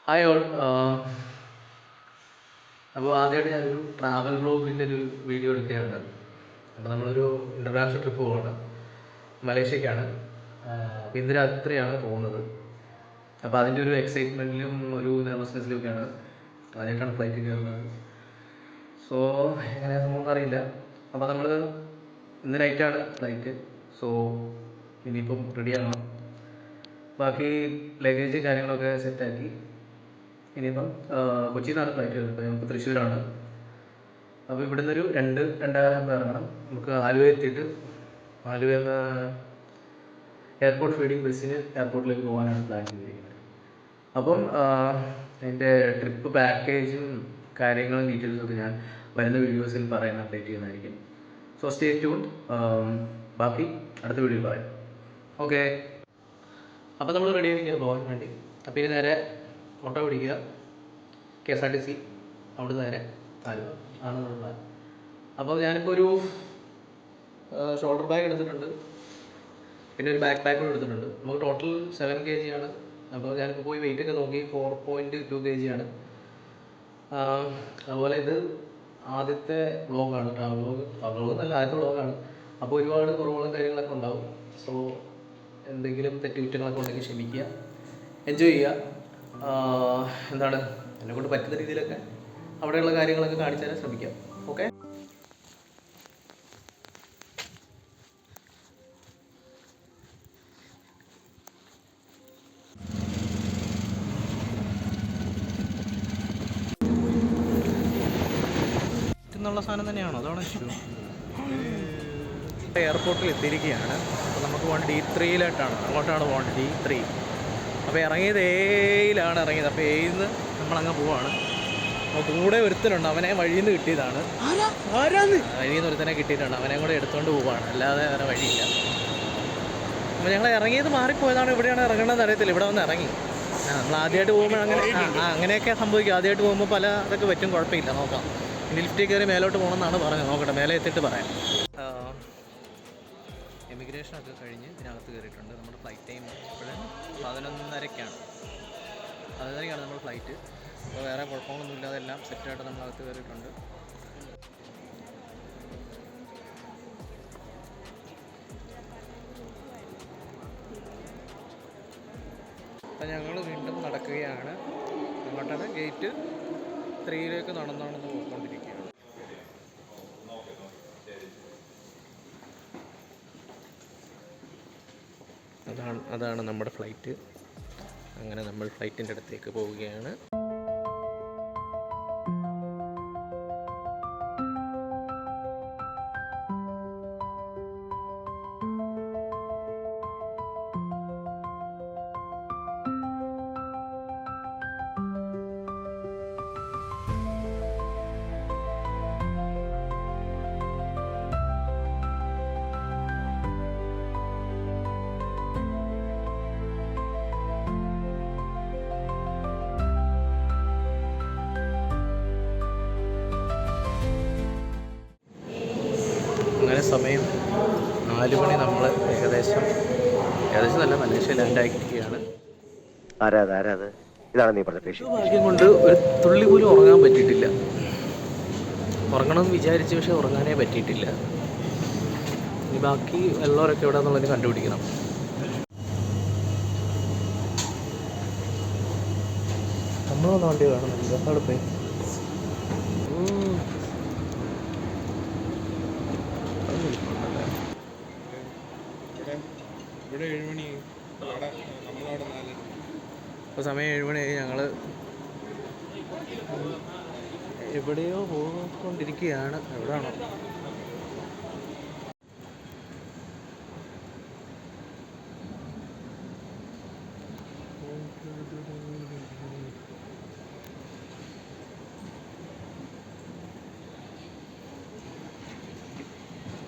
Hi all. അപ്പോൾ ആദ്യമായിട്ട് ഞാനൊരു ട്രാവൽ വ്ളോഗിൻ്റെ ഒരു വീഡിയോ എടുക്കുകയാണ്. അപ്പോൾ നമ്മളൊരു ഇൻ്റർനാഷണൽ ട്രിപ്പ് പോകണം, മലേഷ്യക്കാണ്. അപ്പോൾ ഇന്ന് രാത്രിയാണ് പോകുന്നത്. അപ്പോൾ അതിൻ്റെ ഒരു എക്സൈറ്റ്മെൻറ്റിലും ഒരു നെർവസ്നെസ്സിലും ഒക്കെയാണ്. ആദ്യമായിട്ടാണ് ഫ്ലൈറ്റിൽ കയറുന്നത്. സോ എങ്ങനെയാണ് സംഭവം അറിയില്ല. അപ്പോൾ നമ്മൾ ഇന്ന് നൈറ്റാണ് ഫ്ലൈറ്റ്. സോ ഇനിയിപ്പം റെഡിയാകണം. ബാക്കി ലഗേജ് കാര്യങ്ങളൊക്കെ സെറ്റാക്കി ഇനിയിപ്പം കൊച്ചിയിൽ നിന്നാണ് ഫ്ലൈറ്റ് വരുന്നത്. നമുക്ക് തൃശ്ശൂരാണ്. അപ്പോൾ ഇവിടെ നിന്നൊരു 2-2.5 ഇറങ്ങണം. നമുക്ക് ആലുവ എത്തിയിട്ട് ആലുവയിൽ നിന്ന് എയർപോർട്ട് ഫീഡിങ് ബസ്സിന് എയർപോർട്ടിലേക്ക് പോകാനാണ് പ്ലാൻ ചെയ്തിരിക്കുന്നത്. അപ്പം അതിൻ്റെ ട്രിപ്പ് പാക്കേജും കാര്യങ്ങളും ഡീറ്റെയിൽസൊക്കെ ഞാൻ വരുന്ന വീഡിയോസിൽ പറയാൻ അപ്ഡേറ്റ് ചെയ്യുന്നതായിരിക്കും. So stay tuned. ബാക്കി അടുത്ത വീഡിയോയിൽ പറയാം. ഓക്കെ. അപ്പോൾ നമ്മൾ റെഡി ആയിരിക്കുക പോകാൻ വേണ്ടി. അപ്പോൾ ഇനി നേരെ ഓട്ടോ പിടിക്കുക, KSRTC, അവിടെ നേരെ ആലുവ ആണ് നമ്മുടെ പ്ലാൻ. അപ്പോൾ ഞാനിപ്പോൾ ഒരു ഷോൾഡർ ബാഗ് എടുത്തിട്ടുണ്ട്, പിന്നെ ഒരു ബാക്ക് പാക്കും എടുത്തിട്ടുണ്ട്. നമുക്ക് ടോട്ടൽ 7 kg ആണ്. അപ്പോൾ ഞാനിപ്പോൾ പോയി വെയിറ്റ് ഒക്കെ നോക്കി 4.2 kg ആണ്. അതുപോലെ ഇത് ആദ്യത്തെ വ്ളോഗാണ്, വ്ളോഗ് എന്നല്ല, ആദ്യത്തെ വ്ളോഗാണ്. അപ്പോൾ ഒരുപാട് കുറവുകളും കാര്യങ്ങളൊക്കെ ഉണ്ടാവും. സോ എന്തെങ്കിലും തെറ്റുകുറ്റങ്ങളൊക്കെ ഉണ്ടെങ്കിൽ ക്ഷമിക്കുക, എൻജോയ് ചെയ്യുക. എന്താണ് എന്നെക്കൊണ്ട് പറ്റുന്ന രീതിയിലൊക്കെ അവിടെയുള്ള കാര്യങ്ങളൊക്കെ കാണിച്ചു തരാൻ ശ്രമിക്കാം. ഓക്കെ. എന്നുള്ള സാധനം തന്നെയാണോ? അതാണ് ഇഷ്യൂ. എയർപോർട്ടിൽ എത്തിയിരിക്കുകയാണ്. അപ്പോൾ നമുക്ക് പോകേണ്ടത് D3-യിലോട്ടാണ്. അങ്ങോട്ടാണ് പോകേണ്ടത്, D3. അപ്പോൾ ഇറങ്ങിയത് Aയിലാണ് ഇറങ്ങിയത്. അപ്പോൾ Aയിൽ നിന്ന് നമ്മളങ്ങ് പോവാണ്. അപ്പോൾ കൂടെ ഒരുത്തനുണ്ട്, അവനെ വഴിയിൽ നിന്ന് കിട്ടിയതാണ്. വഴിയിൽ നിന്ന് ഒരുത്തനെ കിട്ടിയിട്ടുണ്ട്, അവനെ കൂടെ എടുത്തുകൊണ്ട് പോവാണ്, അല്ലാതെ വേറെ വഴിയില്ല. അപ്പോൾ ഞങ്ങൾ ഇറങ്ങിയത് മാറിപ്പോയതാണ്. ഇവിടെയാണ് ഇറങ്ങണമെന്ന് അറിയത്തില്ല, ഇവിടെ വന്ന് ഇറങ്ങി. നമ്മൾ ആദ്യമായിട്ട് പോകുമ്പോൾ അങ്ങനെയൊക്കെ സംഭവിക്കും. ആദ്യമായിട്ട് പോകുമ്പോൾ പല അതൊക്കെ പറ്റും, കുഴപ്പമില്ല, നോക്കാം. ഇനി ലിഫ്റ്റിൽ കയറി മേലോട്ട് പോകണമെന്നാണ് പറഞ്ഞത്. നോക്കട്ടെ, മേലെ എത്തിയിട്ട് പറയാം. എമിഗ്രേഷനൊക്കെ കഴിഞ്ഞ് ഇതിനകത്ത് കയറിയിട്ടുണ്ട്. നമ്മുടെ ഫ്ലൈറ്റ് ടൈം ഇപ്പോഴും 11:30-ക്കാണ്. 11:30-ക്കാണ് നമ്മുടെ ഫ്ലൈറ്റ്. അപ്പോൾ വേറെ കുഴപ്പങ്ങളൊന്നും ഇല്ലാതെ എല്ലാം സെറ്റായിട്ട് നമ്മളകത്ത് കയറിയിട്ടുണ്ട്. അപ്പം ഞങ്ങൾ വീണ്ടും നടക്കുകയാണ്. അങ്ങോട്ടാണ് ഗേറ്റ് 3-ലേക്ക് നടന്ന് പോയിക്കൊണ്ടിരിക്കുകയാണ്. അതാണ് നമ്മുടെ ഫ്ലൈറ്റ്. അങ്ങനെ നമ്മൾ ഫ്ലൈറ്റിൻ്റെ അടുത്തേക്ക് പോവുകയാണ്. അങ്ങനെ സമയം 4 മണി. നമ്മൾ ഏകദേശം നല്ല മലേഷ്യ ലാൻഡാക്കിയിരിക്കുകയാണ്. ഇതാണ് നീ പറഞ്ഞ പേശി. ഭാഗ്യം കൊണ്ട് ഒരു തുള്ളി പോലും ഉറങ്ങാൻ പറ്റിയിട്ടില്ല. ഉറങ്ങണമെന്ന് വിചാരിച്ചു, പക്ഷെ ഉറങ്ങാനേ പറ്റിയിട്ടില്ല. ഇനി ബാക്കി വെള്ളമൊക്കെ എവിടെയാണെന്നുള്ളത് കണ്ടുപിടിക്കണം. നമ്മളൊന്ന് വണ്ടി കാണുന്നില്ല, അവിടെ പോയി. ഇപ്പോൾ സമയം 7 മണിയായി. ഞങ്ങൾ എവിടെയോ പോയിക്കൊണ്ടിരിക്കുകയാണ്. എവിടെയാണോ?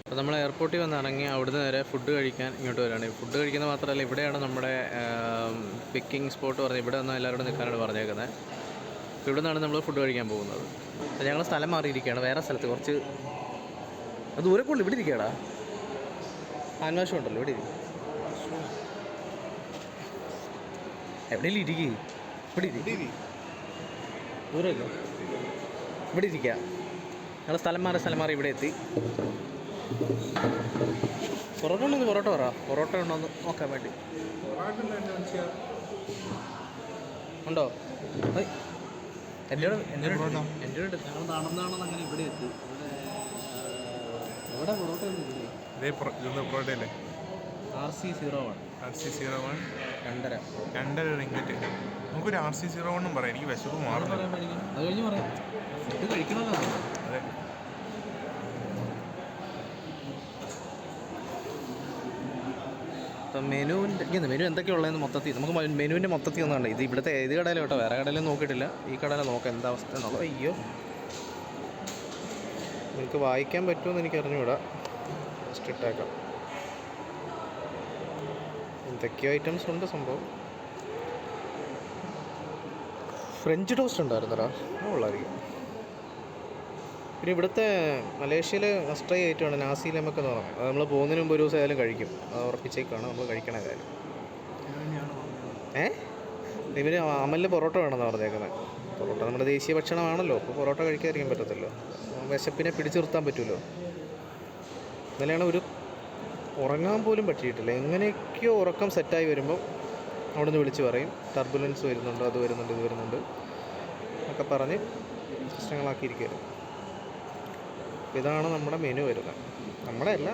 അപ്പോൾ നമ്മൾ എയർപോർട്ടിൽ വന്ന് ഇറങ്ങി അവിടുന്ന് നേരെ ഫുഡ് കഴിക്കാൻ ഇങ്ങോട്ട് വരികയാണ്. ഫുഡ് കഴിക്കുന്നത് മാത്രമല്ല, ഇവിടെയാണ് നമ്മുടെ പിക്കിംഗ് സ്പോട്ട് പറഞ്ഞത്. ഇവിടെ വന്നാൽ എല്ലാവരോടും നിൽക്കാനാണ് പറഞ്ഞേക്കുന്നത്. അപ്പോൾ ഇവിടെ നിന്നാണ് നമ്മൾ ഫുഡ് കഴിക്കാൻ പോകുന്നത്. അപ്പോൾ ഞങ്ങൾ സ്ഥലം മാറിയിരിക്കുകയാണ്, വേറെ സ്ഥലത്ത്. കുറച്ച് ദൂരെ കൂടുതൽ ഇവിടെ ഇരിക്കുകയാടാ. ആൻവാശം ഉണ്ടല്ലോ, ഇവിടെ ഇരിക്കും. എവിടെയെങ്കിലും ഇരിക്കുക. ദൂരമല്ലോ, ഇവിടെ ഇരിക്കുക. ഞങ്ങൾ സ്ഥലം മാറി ഇവിടെ എത്തി. പൊറോട്ട ഉണ്ടോ? പൊറോട്ട പറ. പൊറോട്ട ഉണ്ടോന്ന് നോക്കാൻ വേണ്ടി. ഉണ്ടോ? എൻ്റെ ഞങ്ങൾ നടന്നാണെന്ന് അങ്ങനെ ഇവിടെ എത്തി. ഇവിടെ പൊറോട്ട പൊറോട്ടയല്ലേ? RC01 2.5 ringgit. നമുക്കൊരു RC01 പറയാം. എനിക്ക് വിശപ്പ് മാറുന്നു. അത് കഴിഞ്ഞ് പറയാം. ഫുഡ് കഴിക്കണമല്ലോ. അതെ. അപ്പം മെനു എന്തൊക്കെയാണ് ഉള്ളതെന്ന് മൊത്തത്തിൽ നമുക്ക് മെനുവിൻ്റെ മൊത്തത്തിൽ ഒന്നുണ്ട്. ഇത് ഇവിടുത്തെ ഏത് കടയിലും കേട്ടോ, വേറെ കടയിലും നോക്കിയിട്ടില്ല. ഈ കടയിൽ നോക്കാം എന്താ അവസ്ഥ എന്നുള്ളത്. അയ്യോ, നിങ്ങൾക്ക് വായിക്കാൻ പറ്റുമെന്ന് എനിക്ക് അറിഞ്ഞുകൂടാ. ജസ്റ്റ് ഇട്ടേക്കാം. എന്തൊക്കെയോ ഐറ്റംസ് ഉണ്ട് സംഭവം. ഫ്രഞ്ച് ടോസ്റ്റ് ഉണ്ടായിരുന്നടാ, ഉള്ളായിരിക്കും. പിന്നെ ഇവിടുത്തെ മലേഷ്യയിൽ മസ്റ്റ് ട്രൈ ആയിട്ടാണ് നാസി ലെമക്ക് എന്ന് പറയുന്നത്. അത് നമ്മൾ പോകുന്നതിന് മുമ്പ് ഒരു ദിവസം ഏതായാലും കഴിക്കും. അത് ഉറപ്പിച്ചേക്കാണ് നമ്മൾ കഴിക്കണ കാര്യം. ഇവന് അമലിന് പൊറോട്ട വേണമെന്നാണ് പറഞ്ഞേക്കുന്നത്. പൊറോട്ട നമ്മുടെ ദേശീയ ഭക്ഷണമാണല്ലോ, അപ്പോൾ പൊറോട്ട കഴിക്കാതിരിക്കാൻ പറ്റത്തില്ലോ. വിശപ്പിനെ പിടിച്ചു നിർത്താൻ പറ്റുമല്ലോ. ഇന്നലെയാണ് ഉറങ്ങാൻ പോലും പറ്റിയിട്ടില്ല. എങ്ങനെയൊക്കെയോ ഉറക്കം സെറ്റായി വരുമ്പോൾ അവിടെ നിന്ന് വിളിച്ച് പറയും ടർബുലൻസ് വരുന്നുണ്ട്, അത് വരുന്നുണ്ട്, ഇത് വരുന്നുണ്ട് ഒക്കെ പറഞ്ഞ് പ്രശ്നങ്ങളാക്കിയിരിക്കുകയായിരുന്നു. ഇതാണ് നമ്മുടെ മെനു വരുന്നത്. നമ്മുടെ അല്ല,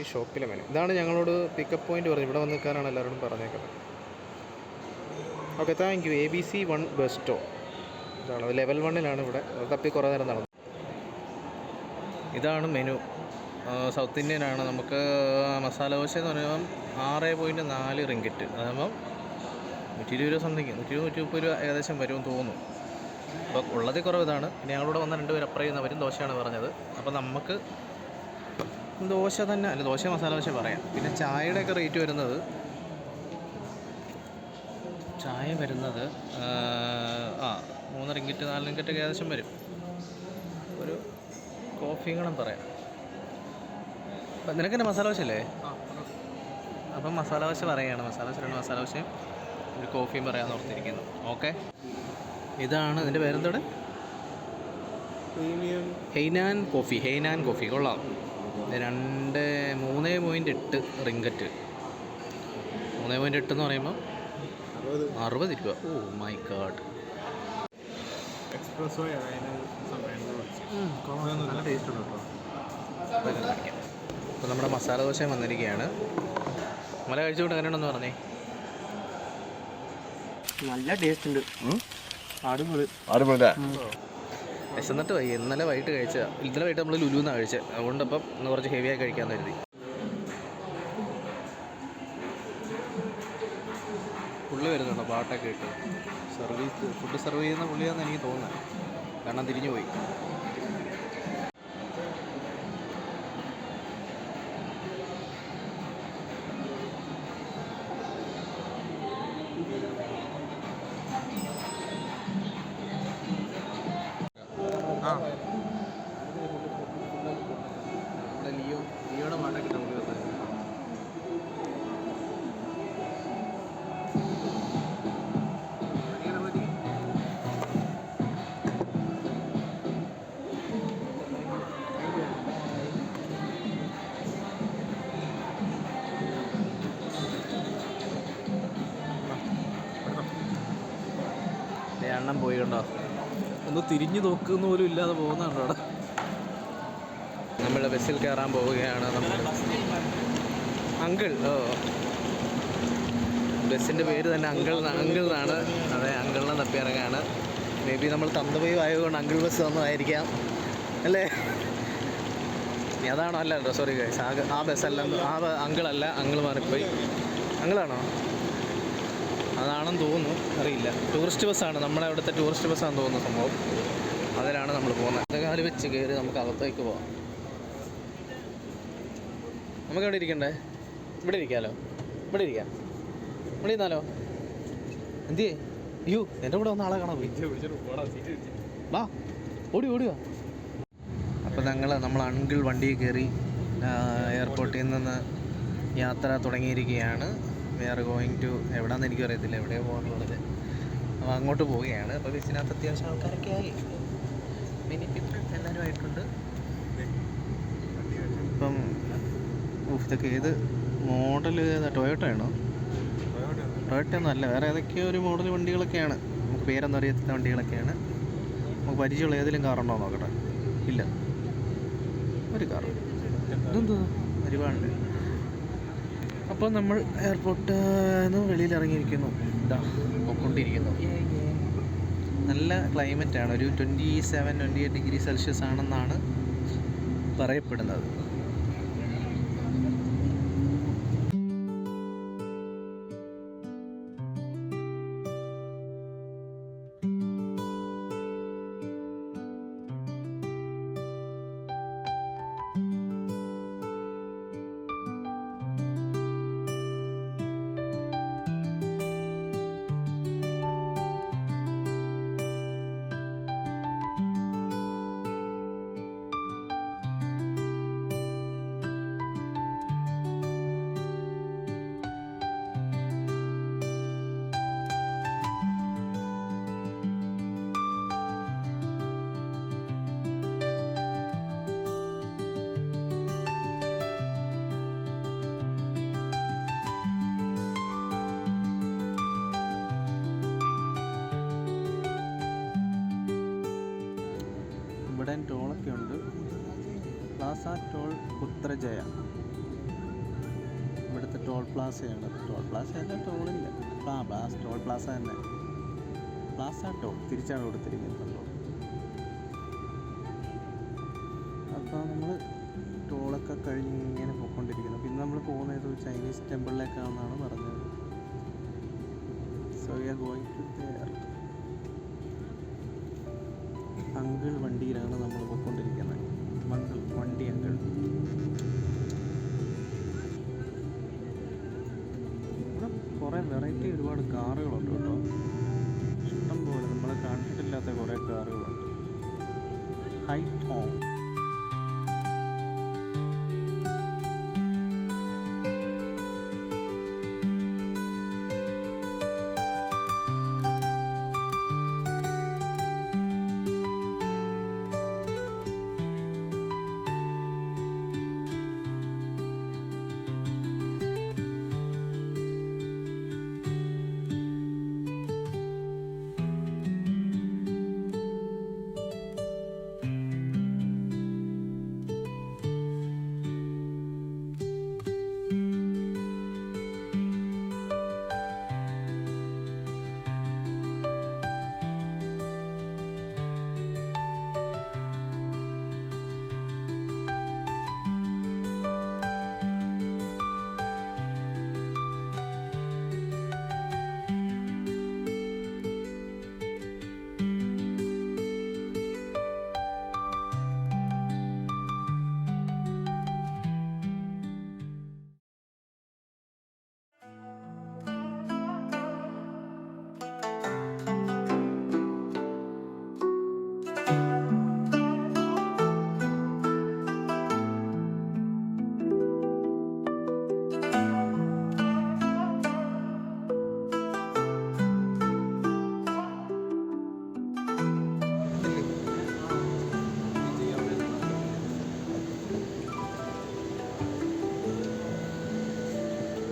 ഈ ഷോപ്പിലെ മെനു. ഇതാണ് ഞങ്ങളോട് പിക്കപ്പ് പോയിൻ്റ് പറഞ്ഞു. ഇവിടെ വന്ന് നിൽക്കാനാണ് എല്ലാവരോടും പറഞ്ഞേക്കുന്നത്. Okay, thank you. ABC 1 bus stop ഇതാണ്. ലെവൽ 1-ലാണ് ഇവിടെ. തപ്പി കുറേ നേരം നടന്നു. ഇതാണ് മെനു. സൗത്ത് ഇന്ത്യനാണ്. നമുക്ക് മസാല ദോശ എന്ന് പറയുമ്പം 6.4 റിംഗറ്റ്. അതാകുമ്പം 120 സംതിങ്, 120-130 രൂപ ഏകദേശം വരുമെന്ന് തോന്നുന്നു. അപ്പോൾ ഉള്ളതിൽ കുറവ് ഇതാണ്. പിന്നെ ഞങ്ങളിവിടെ വന്ന 2 പേര് അപ്പുറം ചെയ്യുന്നവരും ദോശയാണ് പറഞ്ഞത്. അപ്പോൾ നമുക്ക് ദോശ തന്നെ അല്ല, ദോശ മസാല ദോശ പറയാം. പിന്നെ ചായയുടെയൊക്കെ റേറ്റ് വരുന്നത് 3 റിംഗറ്റ് 4 റിംഗറ്റ് ഏകദേശം വരും. ഒരു കോഫികളും പറയാം. നിനക്കെന്നെ മസാല ദോശ അല്ലേ? അപ്പം മസാല ദോശ പറയുകയാണ്. മസാല ദോശയും ഒരു കോഫിയും പറയാമെന്ന് ഓർത്തിരിക്കുന്നു. ഓക്കെ, ഇതാണ് ഇതിൻ്റെ പേരെന്തോടെ? ഹെയ്നാൻ കോഫി. കൊള്ളാം. 3.8 റിംഗറ്റ്. 3.8 എന്ന് പറയുമ്പോൾ 60 രൂപ. Oh my god. നല്ല ടേസ്റ്റ് ഉണ്ട് കേട്ടോ. അപ്പോൾ നമ്മുടെ മസാല ദോശ വന്നിരിക്കുകയാണ്. മല കഴിച്ചുകൊണ്ട് എങ്ങനെയുണ്ടെന്ന് പറഞ്ഞേ. നല്ല ടേസ്റ്റ് ഉണ്ട്. വിശന്നിട്ട് പോയി. ഇന്നലെ വൈകിട്ട് നമ്മൾ ലുലുന്നാണ് കഴിച്ചത്. അതുകൊണ്ടപ്പം ഇന്ന് കുറച്ച് ഹെവിയായി കഴിക്കാൻ കരുതി. പുള്ളി വരുന്നുണ്ടോ പാട്ടൊക്കെ ഇട്ട്? ഫുഡ് സെർവ് ചെയ്യുന്ന പുള്ളിയാണെന്ന് എനിക്ക് തോന്നുന്നത്. കാരണം തിരിഞ്ഞു പോയി. നമ്മുടെ ലിയോയുടെ പാട്ടൊക്കെ ഇട്ട് പുള്ളി വന്നത്. എണ്ണം പോയി കണ്ടോ? ഒന്ന് തിരിഞ്ഞു നോക്കുന്ന പോലും ഇല്ലാതെ പോകുന്നുണ്ടോ അവിടെ. നമ്മൾ ബസ്സിൽ കയറാൻ പോവുകയാണ്. നമ്മൾ അങ്കിൾ. ബസ്സിൻ്റെ പേര് തന്നെ അങ്കിൾ എന്നാണ്. അതെ, അങ്കിളിനെ തപ്പി ഇറങ്ങാണ്. മേ ബി നമ്മൾ തന്നുപോയി ആയതുകൊണ്ട് അങ്കിൾ ബസ് തന്നതായിരിക്കാം അല്ലേ? അതാണോ? അല്ലല്ലോ, സോറി ഗൈസ്, ആ ബസ്സല്ല, അങ്കിളല്ല, അങ്കിൾ മാറിപ്പോയി. അങ്കിളാണോ? അതാണെന്ന് തോന്നുന്നു, അറിയില്ല. ടൂറിസ്റ്റ് ബസ്സാണ്, നമ്മുടെ അവിടുത്തെ ടൂറിസ്റ്റ് ബസ്സാണെന്ന് തോന്നുന്നു സംഭവം. അതിലാണ് നമ്മൾ പോകുന്നത്. കാല് വെച്ച് കയറി നമുക്ക് അകത്തേക്ക് പോവാം. നമുക്ക് എവിടെ ഇരിക്കണ്ടേ? ഇവിടെ ഇരിക്കാമല്ലോ. ഇവിടെ ഇരുന്നാലോ? എന്തിയേ? അയ്യോ, എൻ്റെ കൂടെ വന്ന ആളെ കാണാൻ പോയി. വാ, ഓടിയോ. അപ്പോൾ നമ്മൾ അങ്കിൾ വണ്ടിയിൽ കയറി എയർപോർട്ടിൽ നിന്ന് യാത്ര തുടങ്ങിയിരിക്കുകയാണ്. വി ആർ ഗോയിങ് ടു എവിടെയാണെന്ന് എനിക്കറിയത്തില്ല, എവിടെയോ പോകാനുള്ളത്. അപ്പോൾ അങ്ങോട്ട് പോവുകയാണ്. അപ്പോൾ ബസ്സിനകത്ത് അത്യാവശ്യം ആൾക്കാരൊക്കെ ആയി, മെനി പീപ്പിൾ എല്ലാവരും ആയിട്ടുണ്ട്. ഇപ്പം ഇതൊക്കെ ഏത് മോഡൽ? ടൊയോട്ട ആണോ? ടൊയോട്ട ഒന്നും അല്ല, വേറെ ഏതൊക്കെയോ ഒരു മോഡൽ വണ്ടികളൊക്കെയാണ്. നമുക്ക് പേരൊന്നും അറിയാത്ത വണ്ടികളൊക്കെയാണ്. നമുക്ക് പരിചയമുള്ള ഏതെങ്കിലും കാറുണ്ടോ നോക്കട്ടെ. ഇല്ല, ഒരു കാർ. ഇതെന്തോ ഒരുപാടുണ്ട്. അപ്പോൾ നമ്മൾ എയർപോർട്ടിൽ നിന്ന് വെളിയിൽ ഇറങ്ങിയിരിക്കുന്നു. ഇതാ പോയിക്കൊണ്ടിരിക്കുന്നു. നല്ല ക്ലൈമറ്റാണ്. ഒരു 27-28 ഡിഗ്രി സെൽഷ്യസ് ആണെന്നാണ് പറയപ്പെടുന്നത്. ഇവിടെ ടോളൊക്കെ ഉണ്ട്. പ്ലാസ ടോൾ പുത്രജയ ഇവിടുത്തെ ടോൾ പ്ലാസയാണ്. ടോൾ പ്ലാസ അല്ല, ടോളില്ല. ടോൾ പ്ലാസ തന്നെ. പ്ലാസ ടോൾ തിരിച്ചാണ് കൊടുത്തിരിക്കുന്നത്. അപ്പോൾ നമ്മൾ ടോളൊക്കെ കഴിഞ്ഞ് ഇങ്ങനെ പോയിക്കൊണ്ടിരിക്കുന്നു. പിന്നെ നമ്മൾ പോകുന്നത് ഒരു ചൈനീസ് ടെമ്പിളിലേക്കാണെന്നാണ് പറഞ്ഞത്. So we are going to there. Uncle വണ്ടിയിലാണ് നമ്മൾ പോയിക്കൊണ്ടിരിക്കുന്നത്. വണ്ടി അങ്കിൾ. ഇവിടെ കുറേ വെറൈറ്റി ഒരുപാട് കാറുകളുണ്ട് കേട്ടോ. ഇഷ്ടം പോലെ നമ്മൾ കണ്ടിട്ടില്ലാത്ത കുറേ കാറുകളുണ്ട്. ഹൈറ്റോങ്.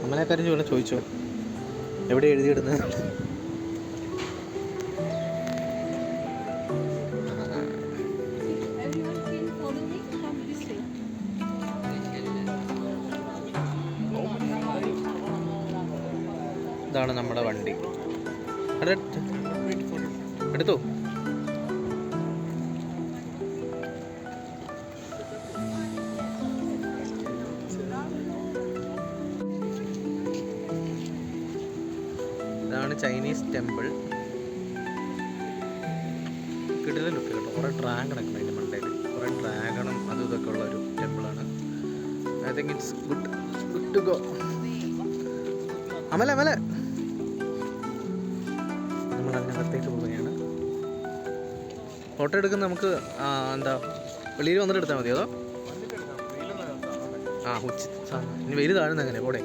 അമലക്കാരൻ ചോദിച്ചോ എവിടെ എഴുതിയിടുന്നത്? ഇതാണ് നമ്മുടെ വണ്ടി. എടുത്തോ. ഇതാണ് ചൈനീസ് ടെമ്പിൾ. കിടില ലുക്ക് കേട്ടോ. കുറേ ഡ്രാഗണൊക്കെ ഉണ്ട് അതിൻ്റെ മണ്ടയിൽ. കുറേ ഡ്രാഗണും അതും ഇതൊക്കെ ഉള്ള ഒരു ടെമ്പിളാണ്. I think it's good to go. Amala നമ്മൾ അതിനകത്തേക്ക് പോവുകയാണ്. ഫോട്ടോ എടുക്കുന്ന നമുക്ക് എന്താ വെളിയിൽ വന്നിട്ട് എടുത്താൽ മതിയോ? അതോ ഇനി വെയിൽ താഴുന്ന എങ്ങനെ പോടെ?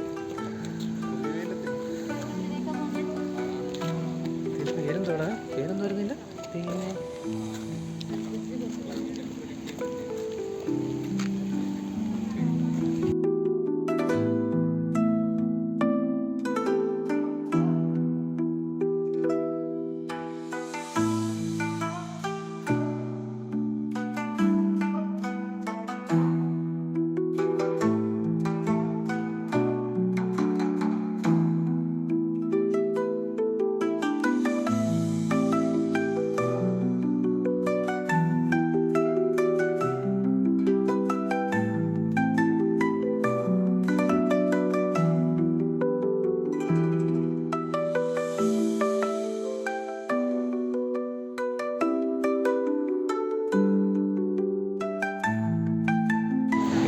പേരെന്തോടാ? പേരെന്ത് വരുന്നില്ല? പിന്നെ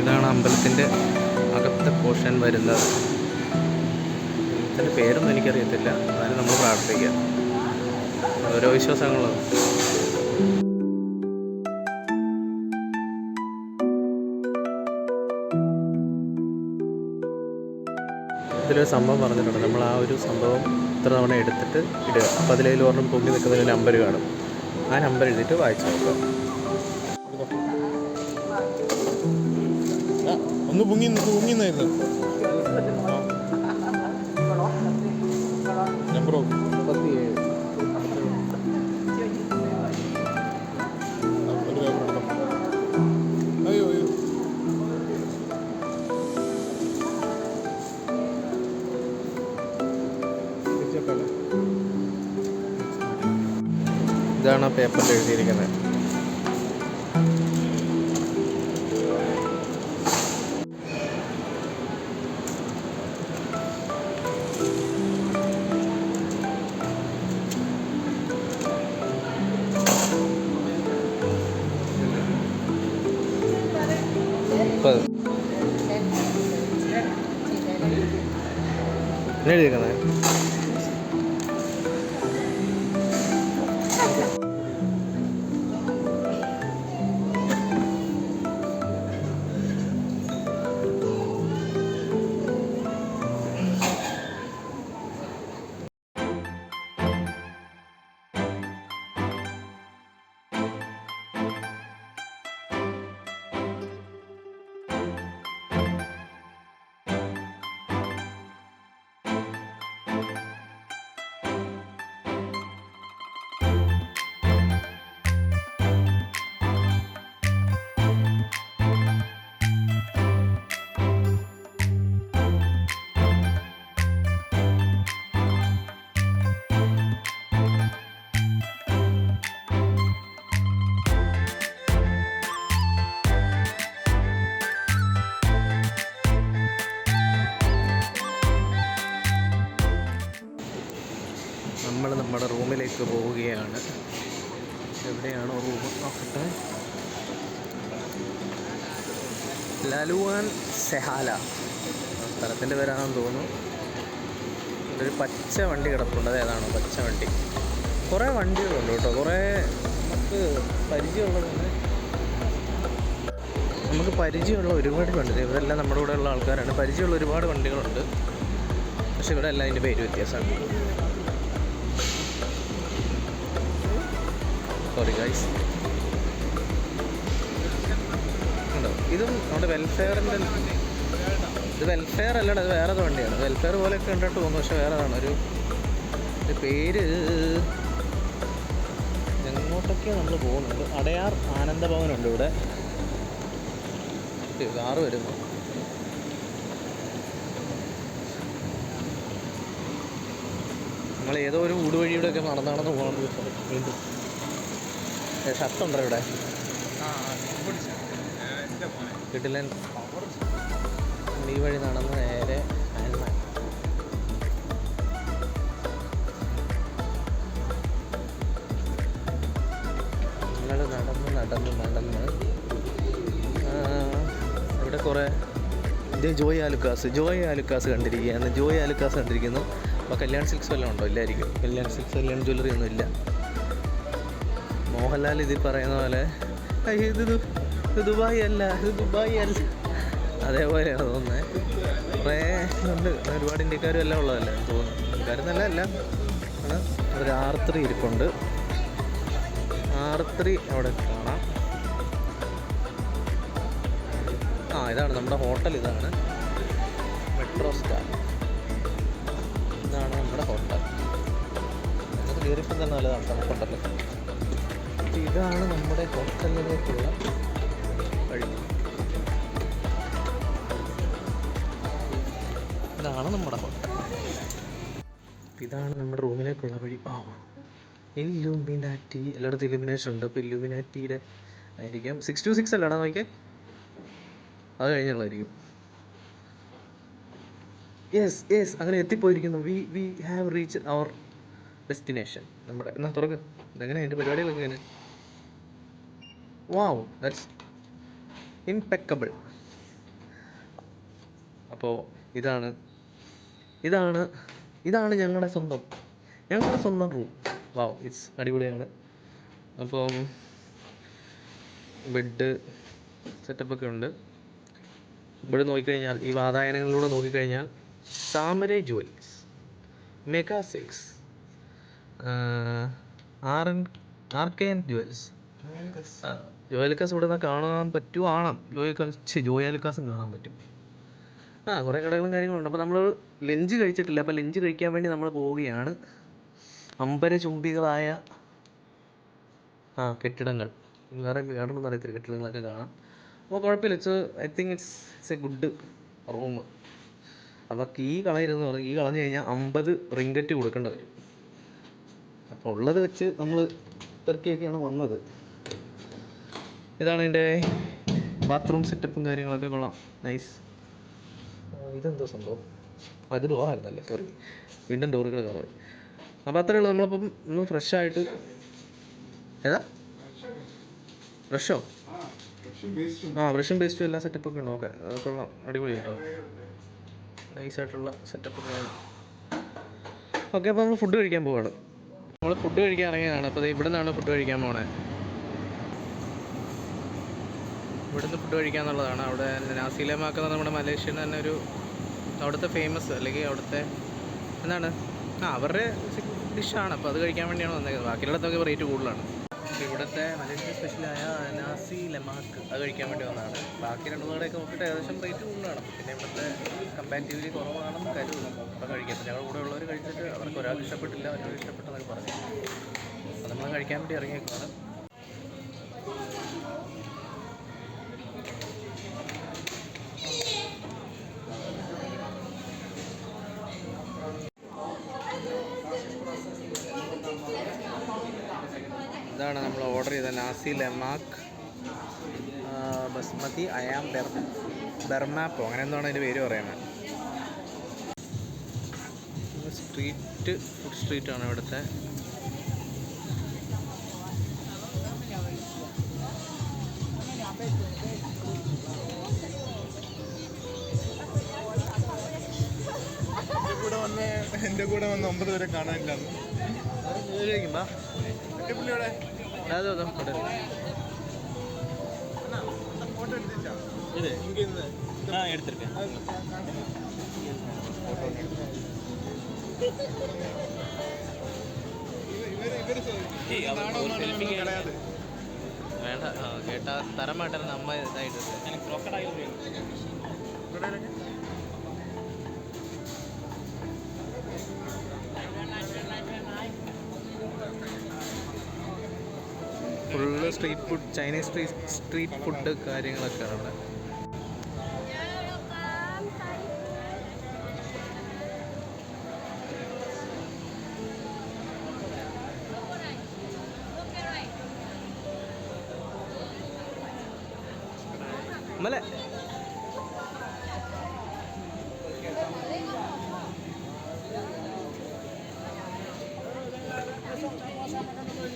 ഇതാണ് അമ്പലത്തിൻ്റെ അകത്തെ പോർഷൻ വരുന്നത്. ഇതിൻ്റെ പേരൊന്നും എനിക്കറിയത്തില്ല, എന്നാലും നമ്മൾ പ്രാർത്ഥിക്കാം. ഓരോ വിശ്വാസങ്ങളും. ഇതിലൊരു സംഭവം പറഞ്ഞിട്ടുണ്ട്. നമ്മൾ ആ ഒരു സംഭവം ഇത്ര തവണ എടുത്തിട്ട് ഇടുക. അപ്പോൾ അതിലേലും ഒരെണ്ണം പൊങ്ങി നിൽക്കുന്നതിന് നമ്പർ കാണും. ആ നമ്പർ എഴുതിയിട്ട് വായിച്ചു നോക്കുക. ഒന്ന് പൊങ്ങിന്നായിരുന്നു നമ്പറോ 37. അയ്യോ അയ്യോ ഇതാണ് ആ പേപ്പറിൽ എഴുതിയിരിക്കുന്നത്. എഴുതിയിരിക്കുന്നത് നമ്മൾ നമ്മുടെ റൂമിലേക്ക് പോവുകയാണ്. എവിടെയാണോ റൂം നോക്കട്ടെ. ലലുവാൻ സെഹാല സ്ഥലത്തിൻ്റെ പേരാണെന്ന് തോന്നുന്നു. ഇവിടെ ഒരു പച്ച വണ്ടി കിടപ്പുണ്ട്. അത് ഏതാണോ പച്ച വണ്ടി? കുറേ വണ്ടികളുണ്ട് കേട്ടോ. കുറേ നമുക്ക് പരിചയമുള്ള ഒരുപാട് വണ്ടി. ഇവരെല്ലാം നമ്മുടെ കൂടെ ഉള്ള ആൾക്കാരാണ്. പരിചയമുള്ള ഒരുപാട് വണ്ടികളുണ്ട്. പക്ഷെ ഇവിടെ എല്ലാം അതിൻ്റെ പേര് വ്യത്യാസമാണ്. Sorry guys. ഉണ്ടോ? ഇതും നമ്മുടെ വെൽഫെയറിൻ്റെ. ഇത് വെൽഫെയർ അല്ലടാ, അത് വേറെ വണ്ടിയാണ്. വെൽഫെയർ പോലെയൊക്കെ കണ്ടിട്ട് തോന്നുന്നു, പക്ഷെ വേറെതാണ്. ഒരു പേര് എങ്ങോട്ടൊക്കെയാണ് നമ്മൾ പോകുന്നുണ്ട്. അടയാർ ആനന്ദഭവനുണ്ട് ഇവിടെ. കാറ് വരുന്നു. നമ്മൾ ഏതോ ഒരു ഊട് വഴിയുടെയൊക്കെ നടന്ന് പോകണം. വീണ്ടും ഷർട്ടുണ്ടോ ഇവിടെ? കിട്ടില്ല. ഈ വഴി നടന്ന് നേരെ നടന്ന് ഇവിടെ കുറേ ജോയ് ആലുക്കാസ് കണ്ടിരിക്കുകയാണ്. ജോയ് ആലുക്കാസ് കണ്ടിരിക്കുന്നു. അപ്പോൾ കല്യാൺ സിൽക്സ് വല്ലതും ഉണ്ടോ? ഇല്ലായിരിക്കും. കല്യാൺ സിൽക്സ്, കല്യാൺ ജ്വല്ലറി ഒന്നും ഇല്ല. മോഹൻലാൽ ഇതിൽ പറയുന്ന പോലെ ഇത് ദുബായ് അല്ല, അതേപോലെയാണ് തോന്നുന്നത്. കുറേ ഉണ്ട്. ഒരുപാട് ഇന്ത്യക്കാരും എല്ലാം ഉള്ളതല്ലേ തോന്നുന്നു. ഇന്ത്യക്കാരെന്നല്ല എല്ലാം ആണ്. ഒരു R3 ഇരിപ്പുണ്ട്. R3 അവിടെ കാണാം. ഇതാണ് നമ്മുടെ ഹോട്ടൽ. ഇതാണ് മെട്രോ സ്റ്റാർ. ഇതാണ് നമ്മുടെ ഹോട്ടൽ. അത് കയറിയപ്പോൾ തന്നെ നല്ലതാണ് തണുപ്പുണ്ടല്ലോ. ഇതാണ് നമ്മുടെ ഹോട്ടലിലേക്കുള്ള വഴി. ഇതാണ് നമ്മുടെ ഹോട്ടൽ. ഇതാണ് നമ്മുടെ റൂമിലേക്കുള്ള വഴി. ഇല്ലുമിനാറ്റി. എല്ലായിടത്തും ഇലുമിനേഷൻ ഉണ്ട്. അപ്പോൾ ഇല്ലുമിനാറ്റിയുടെ ആയിരിക്കും. 626 അല്ലാടാ നോക്കിയേ. അത് കഴിഞ്ഞുള്ളതായിരിക്കും. യെസ് അങ്ങനെ എത്തിപ്പോയിരിക്കുന്നു. We have reach our destination. നമ്മുടെ എന്നാ തുറക്ക്. ഇതെങ്ങനെ എൻ്റെ പരിപാടികളൊക്കെ എങ്ങനെ? Wow, that's impeccable. അപ്പോൾ ഇതാണ് ഞങ്ങളുടെ സ്വന്തം റൂം. വാവ്, ഇറ്റ്സ് അടിപൊളിയാണ്. അപ്പം ബെഡ് സെറ്റപ്പൊക്കെ ഉണ്ട്. ഇവിടെ നോക്കിക്കഴിഞ്ഞാൽ ഈ വാതായനങ്ങളിലൂടെ നോക്കിക്കഴിഞ്ഞാൽ സാമരൈ ജുവൽസ്, മെഗാ സിൽക്സ്, ആർക്കെൻ ജുവൽസ്, ജോയലുക്കാസ് ഇവിടെ നിന്ന് കാണാൻ പറ്റുവാണ്. ജോയലുക്കാസും കാണാൻ പറ്റും. കുറേ കടകളും കാര്യങ്ങളുണ്ട്. അപ്പോൾ നമ്മൾ ലഞ്ച് കഴിച്ചിട്ടില്ല. അപ്പോൾ ലഞ്ച് കഴിക്കാൻ വേണ്ടി നമ്മൾ പോവുകയാണ്. അമ്പരചുംബികളായ കെട്ടിടങ്ങൾ, വേറൊന്നും അറിയത്തില്ല, കെട്ടിടങ്ങളൊക്കെ കാണാം. അപ്പോൾ കുഴപ്പമില്ല. I think it's A good room. അപ്പോൾ കീ കളഞ്ഞു കഴിഞ്ഞാൽ 50 റിങ്കറ്റ് കൊടുക്കേണ്ടി വരും. അപ്പോൾ ഉള്ളത് വെച്ച് നമ്മൾ പെറുക്കിയൊക്കെയാണ് വന്നത്. ഇതാണ് എൻ്റെ ബാത്റൂം സെറ്റപ്പും കാര്യങ്ങളൊക്കെ കൊള്ളാം. നൈസ്. ഇതെന്തോ സംഭവം? അത് ഡോറായിരുന്നല്ലേ, സോറി. വീണ്ടും ഡോറുകൾ കാണും. അപ്പോൾ അത്രയേ ഉള്ളൂ. നമ്മളപ്പം ഒന്ന് ഫ്രഷായിട്ട് ബ്രഷോ ബ്രഷും പേസ്റ്റും എല്ലാ സെറ്റപ്പൊക്കെ ഉണ്ട്. ഓക്കെ, കൊള്ളാം, അടിപൊളി കേട്ടോ. നൈസായിട്ടുള്ള സെറ്റപ്പൊക്കെയാണ്. ഓക്കെ, അപ്പോൾ നമ്മൾ ഫുഡ് കഴിക്കാൻ പോവാണ്. നമ്മൾ ഫുഡ് കഴിക്കാൻ ഇറങ്ങിയതാണ്. അപ്പോൾ ഇവിടെ നിന്നാണ് ഫുഡ് കഴിക്കാൻ പോണേ. ഇവിടുന്ന് ഫുഡ് കഴിക്കാന്നുള്ളതാണ്. അവിടെ നാസി ലെമാക്ക് എന്ന് നമ്മുടെ മലേഷ്യയിൽ തന്നെ ഒരു അവിടുത്തെ ഫേമസ്, അല്ലെങ്കിൽ അവിടുത്തെ എന്താണ് അവരുടെ ഡിഷാണ്. അപ്പോൾ അത് കഴിക്കാൻ വേണ്ടിയാണ് വന്നേക്കുന്നത്. ബാക്കിയുള്ളതൊക്കെ റേറ്റ് കൂടുതലാണ്. ഇവിടുത്തെ മലേഷ്യൻ സ്പെഷ്യലായ നാസി ലെമാക്ക് അത് കഴിക്കാൻ വേണ്ടി വന്നതാണ്. ബാക്കി 2 കടയൊക്കെ നോക്കിയിട്ട് ഏകദേശം റേറ്റ് കൂടുതലാണ്. പിന്നെ ഇവിടുത്തെ കമ്പാരിറ്റീവ്ലി കുറവാണെന്ന് കരുതുന്നു. അപ്പോൾ കഴിക്കാം. അപ്പോൾ ഞങ്ങളുടെ കൂടെ ഉള്ളവർ കഴിച്ചിട്ട് അവർക്ക് ഒരാൾക്ക് ഇഷ്ടപ്പെട്ടില്ല, ഒരാൾക്ക് ഇഷ്ടപ്പെട്ടെന്നൊക്കെ പറഞ്ഞു. അപ്പോൾ നമ്മൾ കഴിക്കാൻ വേണ്ടി ഇറങ്ങിയേക്കാണ്. ഇതാണ് നമ്മൾ ഓർഡർ ചെയ്ത നാസി ലെമാക്ക് ബസ്മതി അയാം ബെർമാപ്പോ അങ്ങനെ എന്താണ് അതിൻ്റെ പേര് പറയുന്നത്. ഫുഡ് സ്ട്രീറ്റാണ് ഇവിടുത്തെ. എൻ്റെ കൂടെ വന്ന് 9 പേരെ കാണാനില്ല. എടുത്തിരിക്കാം. വേണ്ട, കേട്ടാ തരം മാറ്റാൻ അമ്മ ഇതായിട്ട് full street food, Chinese street food കാര്യങ്ങളൊക്കെയാണ് അവിടെ. മല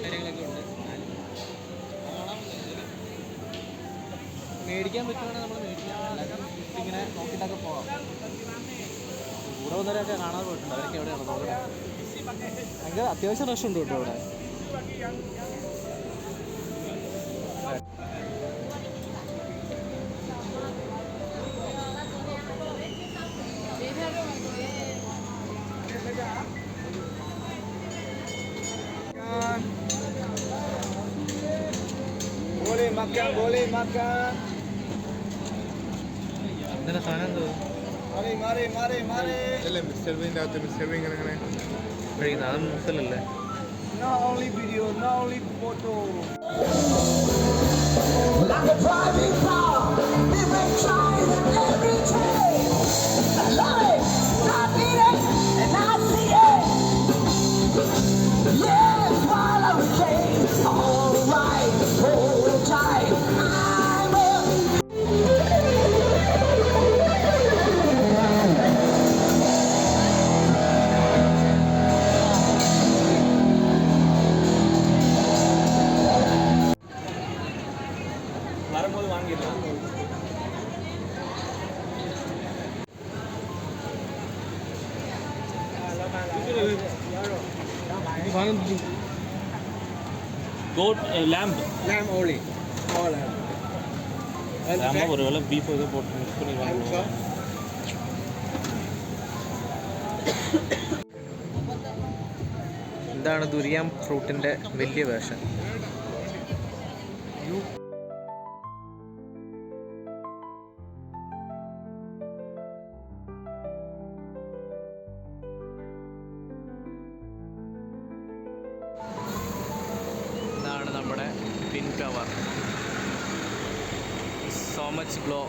കാര്യങ്ങളൊക്കെ ഉണ്ട്. മേടിക്കാൻ പറ്റുവാണെങ്കിൽ നമ്മൾ മേടിക്കാം. ഇങ്ങനെ നോക്കിയിട്ടൊക്കെ പോകാം. കൂടെ വന്നവരൊക്കെ കാണാതെ പോയിട്ടുണ്ട്. അവരൊക്കെ എവിടെയാണ് നോക്കണേ. ഭയങ്കര അത്യാവശ്യം റഷ് ഉണ്ട് കേട്ടോ ഇവിടെ. makan, boleh makan. ഇന്നലെ സാധനം എന്തോ Mari. അല്ലേ മിസ്റ്റർ ബീൻ്റെ അകത്ത് മിസ്റ്റർ ബീൻ ഇങ്ങനെ കഴിക്കുന്നത് അത് മുസലല്ലേ? Not only video, not only photo. Like a driving car, we will drive every day. I love it, I need it, and I see it. Yes, while I'm okay, alright, hold tight. I'm வரும்போது வாங்கிடலாம். goat lamb Lamb only. All lamb. And lamb fat? ஒருவேளை beef ஏதோ போட்டு mix பண்ணி Lamb chop. ഇതാണ് ദുരിയാം ഫ്രൂട്ടിൻ്റെ വലിയ version. ഇതാണ് നമ്മുടെ pin cover. So much glow.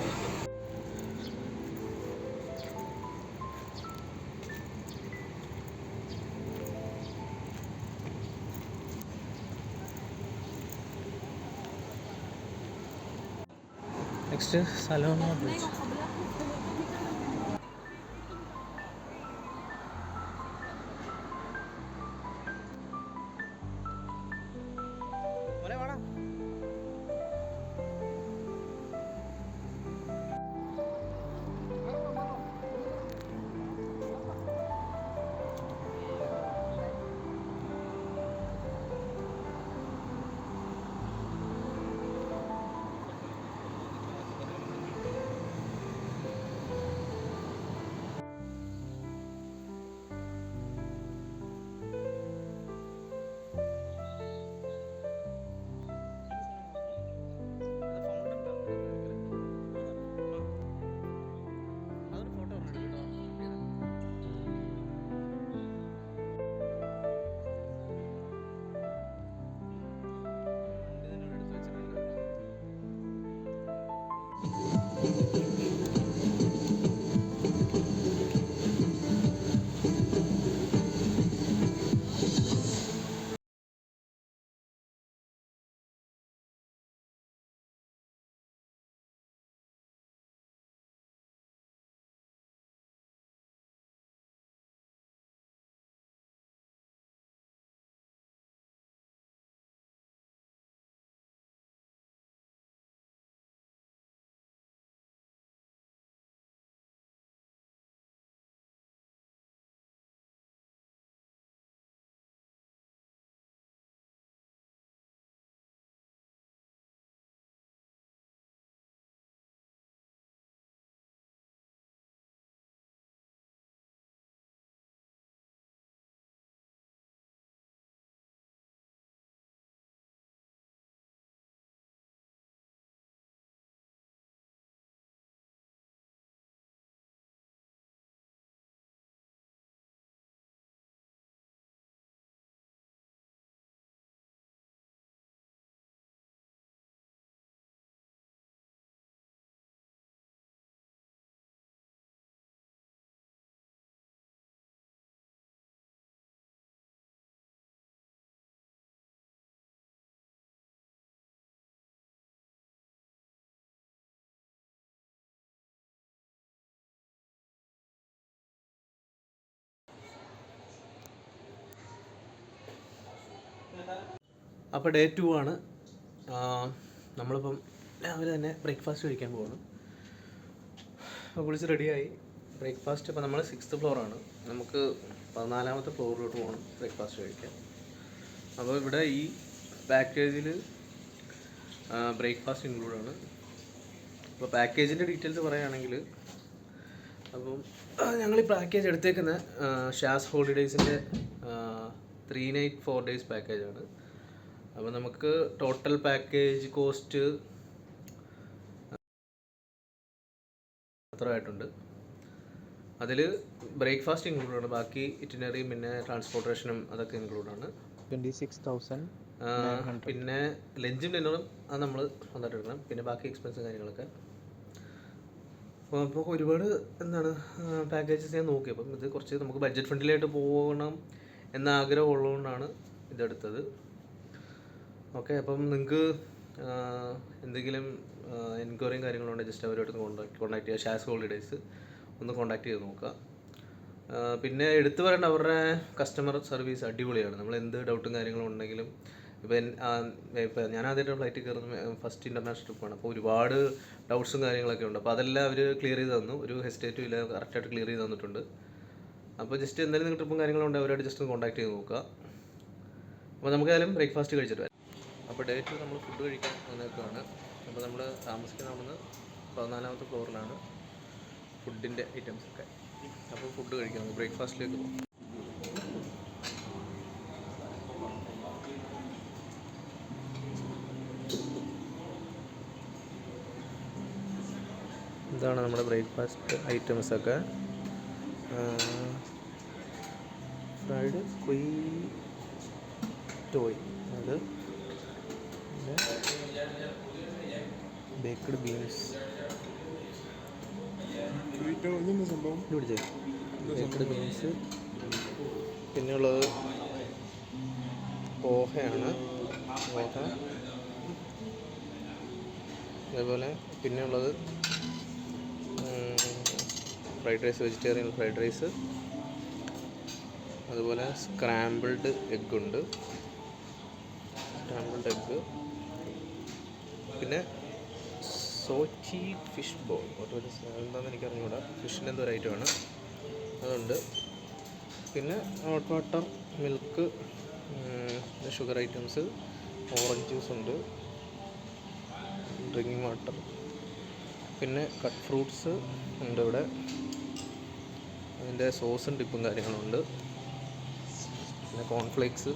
Next Saloma bridge. അപ്പോൾ ഡേ 2 ആണ്. നമ്മളിപ്പം രാവിലെ തന്നെ ബ്രേക്ക്ഫാസ്റ്റ് കഴിക്കാൻ പോവാണ്. അപ്പോൾ കുളിച്ച് റെഡിയായി. ബ്രേക്ക്ഫാസ്റ്റ് ഇപ്പോൾ നമ്മൾ 6th ഫ്ലോറാണ്. നമുക്ക് 14ാമത്തെ ഫ്ലോറിലോട്ട് പോകണം ബ്രേക്ക്ഫാസ്റ്റ് കഴിക്കാൻ. അപ്പോൾ ഇവിടെ ഈ പാക്കേജിൽ ബ്രേക്ക്ഫാസ്റ്റ് ഇൻക്ലൂഡാണ്. അപ്പോൾ പാക്കേജിൻ്റെ ഡീറ്റെയിൽസ് പറയുകയാണെങ്കിൽ, അപ്പം ഞങ്ങൾ ഈ പാക്കേജ് എടുത്തേക്കുന്ന ഷാസ് ഹോളിഡേയ്സിൻ്റെ 3 night 4 days പാക്കേജാണ്. അപ്പോൾ നമുക്ക് ടോട്ടൽ പാക്കേജ് കോസ്റ്റ് അത്രയായിട്ടുണ്ട്. അതിൽ ബ്രേക്ക്ഫാസ്റ്റ് ഇൻക്ലൂഡാണ്, ബാക്കി ഇറ്റിനറിയും പിന്നെ ട്രാൻസ്പോർട്ടേഷനും അതൊക്കെ ഇൻക്ലൂഡാണ്. 26,000. പിന്നെ ലഞ്ചും ഡിന്നറും അത് നമ്മൾ സ്വന്തമായിട്ട് എടുക്കണം, പിന്നെ ബാക്കി എക്സ്പെൻസും കാര്യങ്ങളൊക്കെ. അപ്പോൾ ഒരുപാട് പാക്കേജസ് ഞാൻ നോക്കി. അപ്പം ഇത് കുറച്ച് നമുക്ക് ബഡ്ജറ്റ് ഫ്രണ്ട്ലിയായിട്ട് പോകണം എന്ന ആഗ്രഹം ഉള്ളതുകൊണ്ടാണ് ഇതെടുത്തത്. ഓക്കെ, അപ്പം നിങ്ങൾക്ക് എന്തെങ്കിലും എൻക്വയറിയും കാര്യങ്ങളുണ്ടെങ്കിൽ ജസ്റ്റ് അവരുമായിട്ട് കോൺടാക്ട് ചെയ്യുക. ഷാസ് ഹോളിഡേയ്സ് ഒന്ന് കോൺടാക്ട് ചെയ്ത് നോക്കുക. പിന്നെ എടുത്തു പറയേണ്ട അവരുടെ കസ്റ്റമർ സർവീസ് അടിപൊളിയാണ്. നമ്മൾ എന്ത് ഡൗട്ടും കാര്യങ്ങളും ഉണ്ടെങ്കിലും ഇപ്പം ഞാൻ ആദ്യമായിട്ട് ഫ്ലൈറ്റിൽ കയറുന്ന ഫസ്റ്റ് ഇൻ്റർനാഷണൽ ട്രിപ്പാണ്. അപ്പോൾ ഒരുപാട് ഡൗട്ട്സും കാര്യങ്ങളൊക്കെ ഉണ്ട്. അപ്പോൾ അതെല്ലാം അവർ ക്ലിയർ ചെയ്ത് തന്നു. ഒരു ഹെസിറ്റേറ്റും ഇല്ല, കറക്റ്റായിട്ട് ക്ലിയർ ചെയ്ത് തന്നിട്ടുണ്ട്. അപ്പോൾ ജസ്റ്റ് എന്തായാലും നിങ്ങൾ ട്രിപ്പും കാര്യങ്ങളും ഉണ്ടെങ്കിൽ അവരായിട്ട് ജസ്റ്റ് ഒന്ന് കോൺടാക്ട് ചെയ്ത് നോക്കുക. അപ്പോൾ നമുക്ക് ഏതായാലും ബ്രേക്ക്ഫാസ്റ്റ് കഴിച്ചിട്ട് വരാം. അപ്പോൾ ഡേറ്റ് നമ്മൾ ഫുഡ് കഴിക്കാൻ വന്നേക്കാണ്. അപ്പോൾ നമ്മൾ താമസിക്കുന്ന അവിടുന്ന് 14ാമത്തെ ഫ്ലോറിലാണ് ഫുഡിൻ്റെ ഐറ്റംസൊക്കെ. അപ്പോൾ ഫുഡ് കഴിക്കാം, ബ്രേക്ക്ഫാസ്റ്റിലേക്ക് പോകും. ഇതാണ് നമ്മുടെ ബ്രേക്ക്ഫാസ്റ്റ് ഐറ്റംസൊക്കെ. ഫ്രൈഡ് കുയ് ടോയ്, അത് ബേക്ക്ഡ് ബീൻസ്, സംഭവം പിടിച്ചേ ബേക്ക്ഡ് ബീൻസ്. പിന്നെയുള്ളത് പോഹയാണ്, പോഹ. അതേപോലെ പിന്നെയുള്ളത് fried rice, vegetarian fried rice. അതുപോലെ സ്ക്രാമ്പിൾഡ് എഗ്ഗുണ്ട്, സ്ക്രാമ്പിൾഡ് എഗ്ഗ്. പിന്നെ സോച്ചി ഫിഷ് ബോൾ, എന്താണെന്ന് എനിക്കറിഞ്ഞൂടാ, ഫിഷിൻ്റെ എന്തോ ഒരു ഐറ്റമാണ്, അതുണ്ട്. പിന്നെ hot water, milk, sugar items, orange juice ഉണ്ട്, ഡ്രിങ്കിങ് വാട്ടർ. പിന്നെ കട്ട് ഫ്രൂട്ട്സ് ഉണ്ട് ഇവിടെ. അതിൻ്റെ സോസും ഡിപ്പും കാര്യങ്ങളുണ്ട്. പിന്നെ കോൺഫ്ലേക്സ്,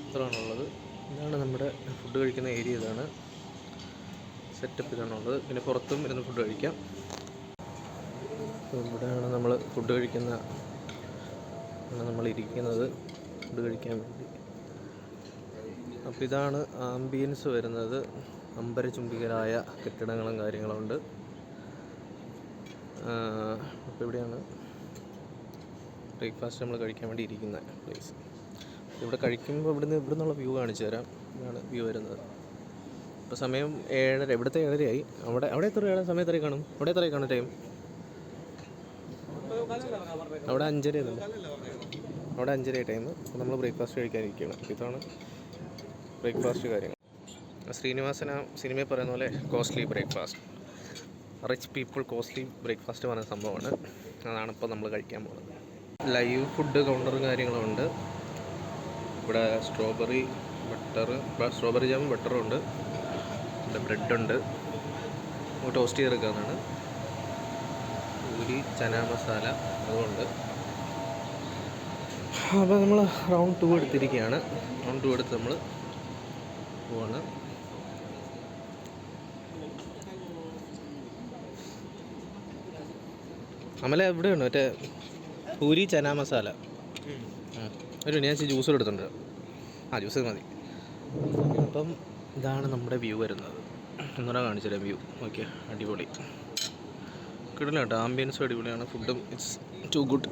ഇത്രയാണുള്ളത്. ഇതാണ് നമ്മുടെ ഫുഡ് കഴിക്കുന്ന ഏരിയ, ഇതാണ് സെറ്റപ്പ്, ഇതാണുള്ളത്. പിന്നെ പുറത്തും ഇരുന്ന് ഫുഡ് കഴിക്കാം. ഇവിടെയാണ് നമ്മൾ ഫുഡ് കഴിക്കുന്ന, നമ്മളിരിക്കുന്നത് ഫുഡ് കഴിക്കാൻ വേണ്ടി. അപ്പോൾ ഇതാണ് ആംബിയൻസ് വരുന്നത്. അമ്പരചുംബികരായ കെട്ടിടങ്ങളും കാര്യങ്ങളും ഉണ്ട്. അപ്പോൾ ഇവിടെയാണ് ബ്രേക്ക്ഫാസ്റ്റ് നമ്മൾ കഴിക്കാൻ വേണ്ടി ഇരിക്കുന്ന പ്ലേസ്. ഇവിടെ കഴിക്കുമ്പോൾ ഇവിടെ നിന്നുള്ള വ്യൂ കാണിച്ചു തരാം. ഇതാണ് വ്യൂ വരുന്നത്. ഇപ്പോൾ സമയം 7:30, ഇവിടുത്തെ 7:30ആയി. അവിടെ എത്ര സമയം എത്രയായി കാണും? അവിടെ എത്രയായി കാണും ടൈം? അവിടെ 5:30 അവിടെ 5:30 ടൈം. അപ്പോൾ നമ്മൾ ബ്രേക്ക്ഫാസ്റ്റ് കഴിക്കാനിരിക്കുകയാണ്. ഇതാണ് ബ്രേക്ക്ഫാസ്റ്റ് കാര്യങ്ങൾ. ശ്രീനിവാസന സിനിമയിൽ പറയുന്ന പോലെ costly breakfast, rich people costly breakfast പറയുന്ന സംഭവമാണ്. അതാണ് ഇപ്പോൾ നമ്മൾ കഴിക്കാൻ പോകുന്നത്. ലൈവ് ഫുഡ് കൗണ്ടറും കാര്യങ്ങളും ഉണ്ട് ഇവിടെ. സ്ട്രോബെറി ജാമും ബട്ടറും ഉണ്ട്. ഇവിടെ ബ്രെഡുണ്ട്, ടോസ്റ്റ് ചെയ്തെടുക്കാവുന്നതാണ്. പൂരി, ചന മസാല, അതുകൊണ്ട്. അപ്പോൾ നമ്മൾ റൗണ്ട് 2 എടുത്തിരിക്കുകയാണ്. റൗണ്ട് 2 എടുത്ത് നമ്മൾ പോവാണ്. അമല എവിടെയാണ് മറ്റേ പൂരി ചന മസാല? ഒരു ഞാൻ ജ്യൂസ് എടുത്തിട്ടുണ്ട്. ജ്യൂസ് മതി. അപ്പം ഇതാണ് നമ്മുടെ വ്യൂ വരുന്നത്. ഒന്നുകൂടെ കാണിച്ചുതരാം വ്യൂ. ഓക്കെ, അടിപൊളി കിടില കേട്ടോ. ആംബിയൻസും അടിപൊളിയാണ്, ഫുഡും ഇറ്റ്സ് ടു ഗുഡ്.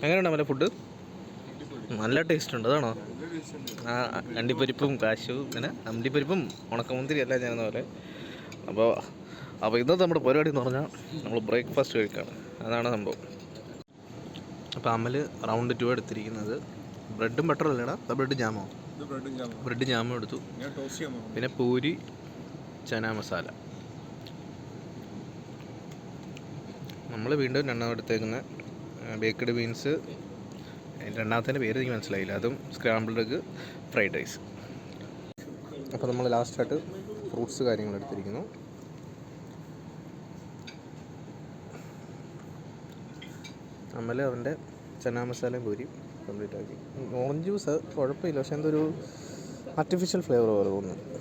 എങ്ങനെയുണ്ട് അമല ഫുഡ്? നല്ല ടേസ്റ്റ് ഉണ്ട്. അതാണോ? അണ്ടിപ്പരിപ്പും കാശുവും, പിന്നെ അണ്ടിപ്പരിപ്പും ഉണക്കമുന്തിരി എല്ലാം ചെയ്യുന്ന പോലെ. അപ്പോൾ ഇന്നത്തെ നമ്മുടെ പരിപാടി എന്ന് പറഞ്ഞാൽ നമ്മൾ ബ്രേക്ക്ഫാസ്റ്റ് കഴിക്കുകയാണ്. അതാണ് സംഭവം. അപ്പോൾ അമൽ റൗണ്ട് 2 എടുത്തിരിക്കുന്നത്. ബ്രെഡും ബട്ടറും അല്ലേടാ? ബ്രെഡ് ജാമോ? ബ്രെഡ് ജാമും എടുത്തു. പിന്നെ പൂരി ചന മസാല. നമ്മൾ വീണ്ടും 2 എടുത്തേക്കുന്ന ബേക്ക്ഡ് ബീൻസ്. രണ്ടാമത്തെ പേര് എനിക്ക് മനസ്സിലായില്ല. അതും സ്ക്രാമ്പിൾഡ് എഗ്, ഫ്രൈഡ് റൈസ്. അപ്പോൾ നമ്മൾ ലാസ്റ്റായിട്ട് ഫ്രൂട്ട്സ് കാര്യങ്ങൾ എടുത്തിരിക്കുന്നു. അമല അവൻ്റെ ചന മസാലയും പൂരി കംപ്ലീറ്റ് ആക്കി. ഓറഞ്ച് ജ്യൂസ് കുഴപ്പമില്ല, പക്ഷെ എന്തൊരു ആർട്ടിഫിഷ്യൽ ഫ്ലേവർ പോലെ തോന്നുന്നു.